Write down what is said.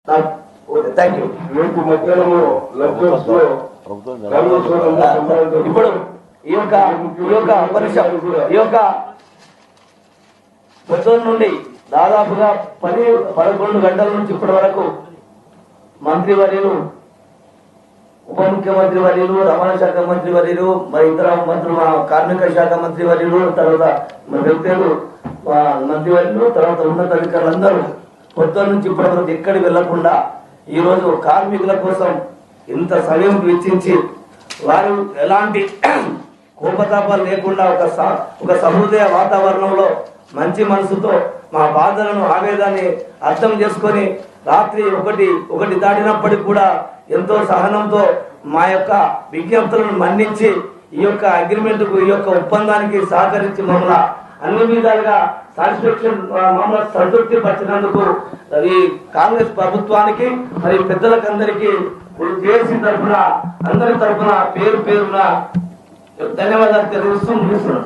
Thank you. ఇప్పుడు ఈ యొక్క పొద్దున్న నుండి దాదాపుగా 10-11 గంటల నుంచి ఇప్పటి వరకు మంత్రివర్యులు, ఉప ముఖ్యమంత్రి వర్యులు, రవాణా శాఖ మంత్రి వర్యులు, మరి ఇతర మంత్రులు, కార్మిక శాఖ మంత్రి వర్యులు, తర్వాత వ్యక్తులు మంత్రివర్యులు, తర్వాత ఉన్నతాధికారులందరూ పొద్దున్న నుంచి ఇప్పటి వరకు ఎక్కడికి వెళ్లకుండా ఈరోజు కార్మికుల కోసం ఇంత సమయం వెచ్చించి వారు ఎలాంటి కోపతాపాలు లేకుండా ఒక సహృదయ వాతావరణంలో మంచి మనసుతో మా బాధలను, ఆవేదాన్ని అర్థం చేసుకొని రాత్రి ఒకటి దాటినప్పటికి కూడా ఎంతో సహనంతో మా యొక్క విజ్ఞప్తులను మన్నించి ఈ యొక్క అగ్రిమెంట్కు, ఈ యొక్క ఒప్పందానికి సహకరించి మమ్మల్ని అన్ని విధాలుగా మమ్మల్ని సంతృప్తి పరిచినందుకు ఈ కాంగ్రెస్ ప్రభుత్వానికి మరి పెద్దలకు అందరికీ జేఏసీ తరఫున అందరి తరఫున పేరున ధన్యవాదాలు తెలియజేస్తూ ముగిస్తున్నాం.